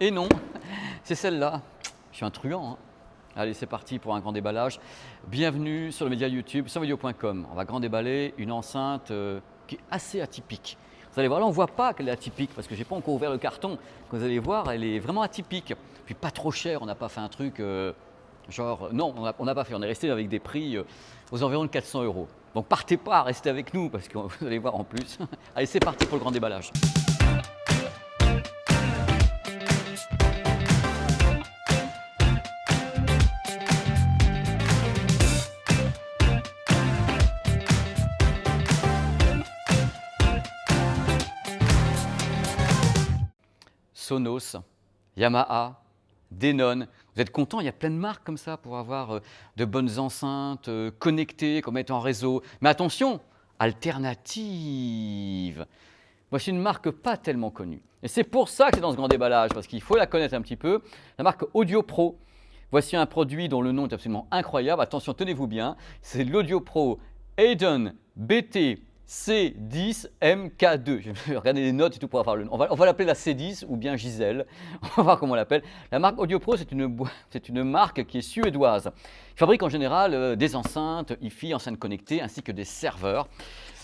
Et non, c'est celle-là. Je suis un truand, hein. Allez, c'est parti pour un grand déballage. Bienvenue sur le média YouTube, survideo.com. On va grand déballer une enceinte qui est assez atypique. Vous allez voir, là on ne voit pas qu'elle est atypique parce que je n'ai pas encore ouvert le carton. Quand vous allez voir, elle est vraiment atypique. Puis pas trop cher, on n'a pas fait un truc genre… Non, on n'a pas fait, on est resté avec des prix aux environs de 400 €. Donc partez pas, restez avec nous parce que vous allez voir en plus. Allez, c'est parti pour le grand déballage. Sonos, Yamaha, Denon. Vous êtes contents, il y a plein de marques comme ça pour avoir de bonnes enceintes connectées, qu'on mette en réseau. Mais attention, alternative. Voici une marque pas tellement connue. Et c'est pour ça que c'est dans ce grand déballage, parce qu'il faut la connaître un petit peu. La marque Audio Pro. Voici un produit dont le nom est absolument incroyable. Attention, tenez-vous bien. C'est l'Audio Pro Aiden BT C10MK2. Je vais regarder les notes et tout pour avoir le nom. On va l'appeler la C10 ou bien Gisèle. On va voir comment on l'appelle. La marque Audio Pro, c'est une marque qui est suédoise. Ils fabriquent en général des enceintes, hi-fi, enceintes connectées, ainsi que des serveurs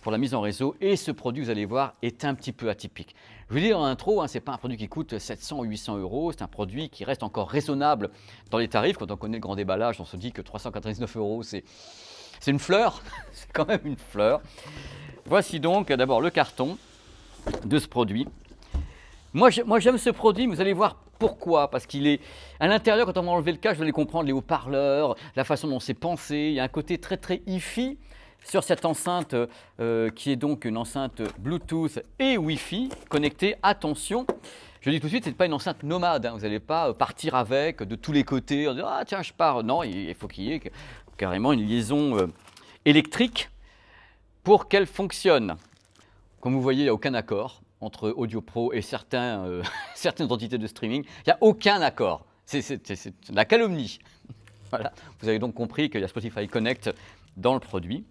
pour la mise en réseau. Et ce produit, vous allez voir, est un petit peu atypique. Je vous dis en intro, ce n'est pas un produit qui coûte 700 ou 800 €. C'est un produit qui reste encore raisonnable dans les tarifs. Quand on connaît le grand déballage, on se dit que 399 €, c'est une fleur. C'est quand même une fleur. Voici donc d'abord le carton de ce produit. Moi j'aime ce produit, mais vous allez voir pourquoi. Parce qu'il est à l'intérieur, quand on va enlever le cache, vous allez comprendre les haut-parleurs, la façon dont c'est pensé. Il y a un côté très très hi-fi sur cette enceinte qui est donc une enceinte Bluetooth et Wi-Fi connectée. Attention, je dis tout de suite, ce n'est pas une enceinte nomade. Vous n'allez pas partir avec de tous les côtés en disant ah tiens je pars. Non, il faut qu'il y ait carrément une liaison électrique pour qu'elle fonctionne. Comme vous voyez, il n'y a aucun accord entre Audio Pro et certaines entités de streaming. Il n'y a aucun accord. C'est la calomnie. Voilà. Vous avez donc compris qu'il y a Spotify Connect dans le produit.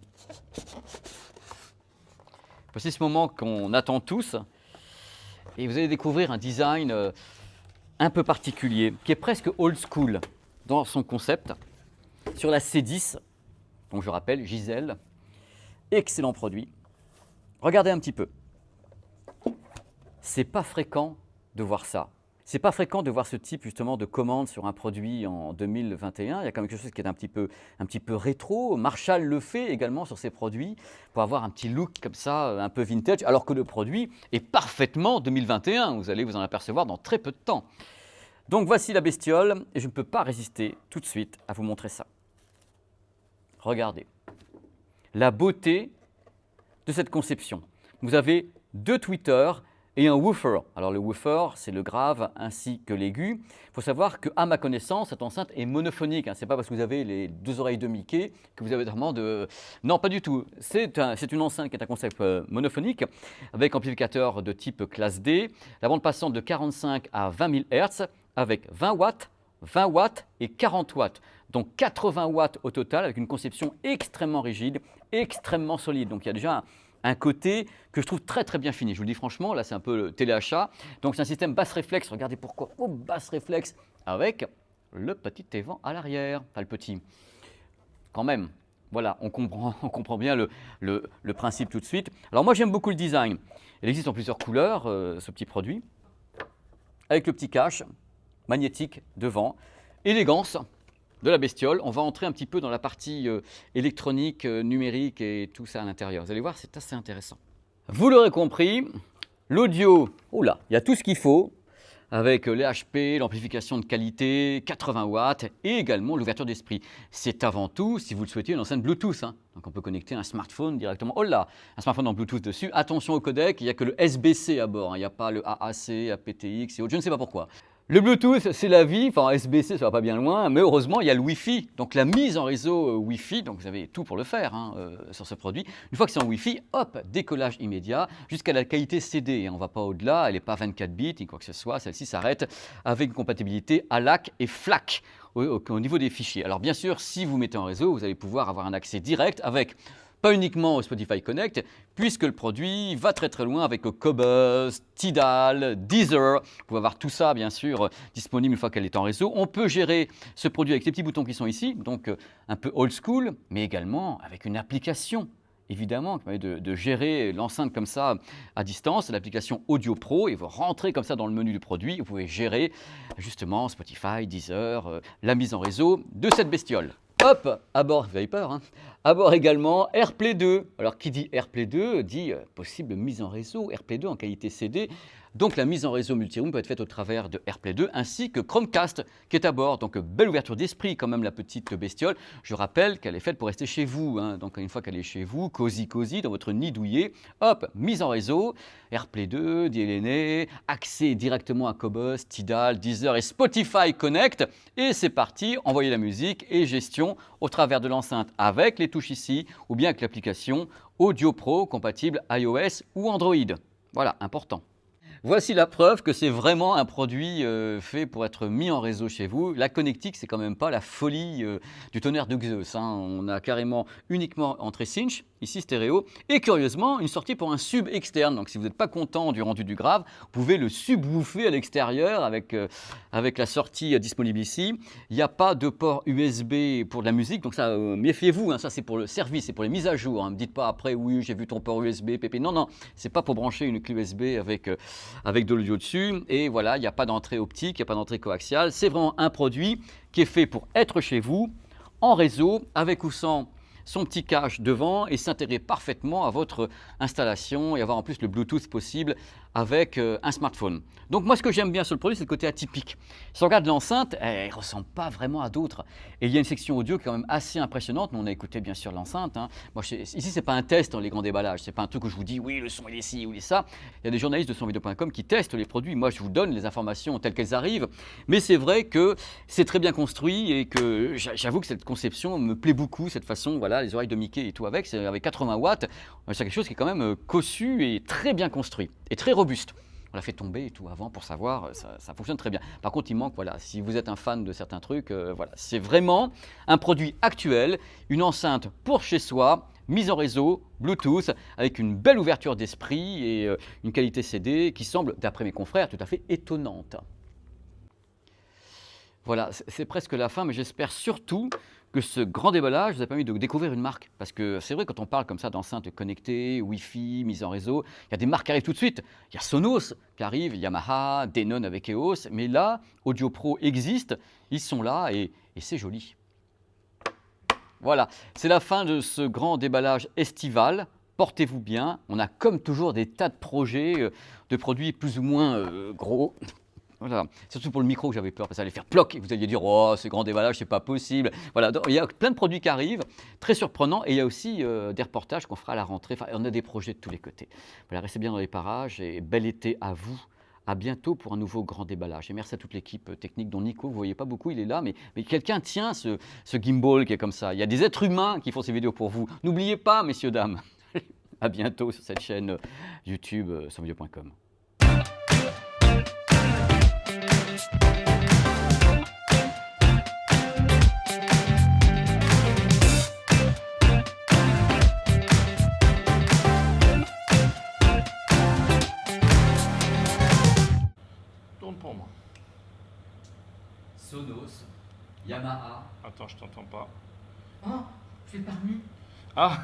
Voici ce moment qu'on attend tous. Et vous allez découvrir un design un peu particulier, qui est presque old school dans son concept. Sur la C10, donc je rappelle, Gisèle, excellent produit. Regardez un petit peu. C'est pas fréquent de voir ça. C'est pas fréquent de voir ce type justement de commande sur un produit en 2021. Il y a quand même quelque chose qui est un petit peu rétro. Marshall le fait également sur ses produits pour avoir un petit look comme ça, un peu vintage, alors que le produit est parfaitement 2021. Vous allez vous en apercevoir dans très peu de temps. Donc voici la bestiole et je ne peux pas résister tout de suite à vous montrer ça. Regardez. La beauté de cette conception. Vous avez deux tweeters et un woofer. Alors le woofer, c'est le grave ainsi que l'aigu. Il faut savoir qu'à ma connaissance, cette enceinte est monophonique. Ce n'est pas parce que vous avez les deux oreilles de Mickey que vous avez vraiment de… Non, pas du tout. C'est une enceinte qui est un concept monophonique avec amplificateur de type classe D. La bande passante de 45 à 20 000 Hz avec 20 watts, 20 watts et 40 watts. Donc 80 watts au total avec une conception extrêmement rigide, extrêmement solide. Donc il y a déjà un côté que je trouve très très bien fini. Je vous le dis franchement, là c'est un peu le téléachat. Donc c'est un système basse réflexe, regardez pourquoi. Oh, basse réflexe avec le petit évent à l'arrière. Enfin le petit, quand même. Voilà, on comprend bien le principe tout de suite. Alors moi j'aime beaucoup le design. Il existe en plusieurs couleurs, ce petit produit. Avec le petit cache magnétique devant. Élégance de la bestiole. On va entrer un petit peu dans la partie électronique, numérique et tout ça à l'intérieur. Vous allez voir, c'est assez intéressant. Vous l'aurez compris, l'audio, oula, il y a tout ce qu'il faut avec les HP, l'amplification de qualité, 80 watts et également l'ouverture d'esprit. C'est avant tout, si vous le souhaitez, une enceinte Bluetooth. Donc on peut connecter un smartphone directement. Oh là, un smartphone en Bluetooth dessus. Attention au codec, il n'y a que le SBC à bord. Il n'y a pas le AAC, aptX et autres. Je ne sais pas pourquoi. Le Bluetooth, c'est la vie, enfin SBC, ça va pas bien loin, mais heureusement, il y a le Wi-Fi. Donc la mise en réseau Wi-Fi, donc vous avez tout pour le faire sur ce produit. Une fois que c'est en Wi-Fi, hop, décollage immédiat jusqu'à la qualité CD. On ne va pas au-delà, elle n'est pas 24 bits ni quoi que ce soit. Celle-ci s'arrête avec une compatibilité ALAC et FLAC au niveau des fichiers. Alors bien sûr, si vous mettez en réseau, vous allez pouvoir avoir un accès direct avec pas uniquement au Spotify Connect, puisque le produit va très très loin avec Qobuz, Tidal, Deezer. Vous pouvez avoir tout ça, bien sûr, disponible une fois qu'elle est en réseau. On peut gérer ce produit avec les petits boutons qui sont ici, donc un peu old school, mais également avec une application, évidemment, qui permet de gérer l'enceinte comme ça à distance, l'application Audio Pro, et vous rentrez comme ça dans le menu du produit. Vous pouvez gérer justement Spotify, Deezer, la mise en réseau de cette bestiole. Hop, à bord, vous avez peur, hein, à bord également AirPlay 2. Alors qui dit AirPlay 2 dit possible mise en réseau AirPlay 2 en qualité CD. Donc la mise en réseau multiroom peut être faite au travers de AirPlay 2 ainsi que Chromecast qui est à bord. Donc belle ouverture d'esprit quand même la petite bestiole. Je rappelle qu'elle est faite pour rester chez vous. Hein. Donc une fois qu'elle est chez vous, cosy dans votre nid douillet, hop, mise en réseau, AirPlay 2, DLNA, accès directement à Qobuz, Tidal, Deezer et Spotify Connect. Et c'est parti, envoyez la musique et gestion au travers de l'enceinte avec les touches ici ou bien avec l'application Audio Pro compatible iOS ou Android. Voilà, important. Voici la preuve que c'est vraiment un produit fait pour être mis en réseau chez vous. La connectique, c'est quand même pas la folie du tonnerre de Zeus. Hein. On a carrément uniquement entrée cinch, ici stéréo, et curieusement, une sortie pour un sub externe. Donc si vous n'êtes pas content du rendu du grave, vous pouvez le subwoofer à l'extérieur avec la sortie disponible ici. Il n'y a pas de port USB pour de la musique, donc ça, méfiez-vous, hein, ça c'est pour le service, c'est pour les mises à jour. Ne me dites pas après, oui, j'ai vu ton port USB, pépé. Non, non, c'est pas pour brancher une clé USB avec de l'audio dessus. Et voilà, il n'y a pas d'entrée optique, il n'y a pas d'entrée coaxiale. C'est vraiment un produit qui est fait pour être chez vous, en réseau, avec ou sans son petit cache devant et s'intégrer parfaitement à votre installation et avoir en plus le Bluetooth possible avec un smartphone. Donc moi ce que j'aime bien sur le produit c'est le côté atypique. Si on regarde l'enceinte, elle ne ressemble pas vraiment à d'autres. Et il y a une section audio qui est quand même assez impressionnante. Nous on a écouté bien sûr l'enceinte. Hein. Moi, ici c'est pas un test dans les grands déballages, c'est pas un truc où je vous dis oui le son il est ci ou il est ça. Il y a des journalistes de sonvideo.com qui testent les produits. Moi je vous donne les informations telles qu'elles arrivent. Mais c'est vrai que c'est très bien construit et que j'avoue que cette conception me plaît beaucoup, cette façon, voilà, les oreilles de Mickey et tout avec 80 watts. C'est quelque chose qui est quand même cossu et très bien construit et très robuste. On l'a fait tomber et tout avant pour savoir, ça fonctionne très bien. Par contre, il manque, voilà, si vous êtes un fan de certains trucs, voilà, c'est vraiment un produit actuel, une enceinte pour chez soi, mise en réseau, Bluetooth, avec une belle ouverture d'esprit et une qualité CD qui semble, d'après mes confrères, tout à fait étonnante. Voilà, c'est presque la fin, mais j'espère surtout que ce grand déballage vous a permis de découvrir une marque. Parce que c'est vrai, quand on parle comme ça d'enceintes connectées, Wi-Fi, mise en réseau, il y a des marques qui arrivent tout de suite. Il y a Sonos qui arrive, Yamaha, Denon avec EOS. Mais là, Audio Pro existe, ils sont là et c'est joli. Voilà, c'est la fin de ce grand déballage estival. Portez-vous bien. On a comme toujours des tas de projets, de produits plus ou moins gros. Voilà. Surtout pour le micro que j'avais peur, parce que ça allait faire ploc et vous alliez dire oh ce grand déballage c'est pas possible. Voilà, donc, il y a plein de produits qui arrivent, très surprenants, et il y a aussi des reportages qu'on fera à la rentrée. Enfin, on a des projets de tous les côtés. Voilà, restez bien dans les parages et bel été à vous. À bientôt pour un nouveau grand déballage. Et merci à toute l'équipe technique dont Nico, vous ne voyez pas beaucoup, il est là, mais quelqu'un tient ce gimbal qui est comme ça. Il y a des êtres humains qui font ces vidéos pour vous. N'oubliez pas, messieurs, dames. À bientôt sur cette chaîne YouTube sonvideo.com. Tourne pour moi. Sonos, Yamaha. Attends, je t'entends pas. Oh, c'est parmi. Ah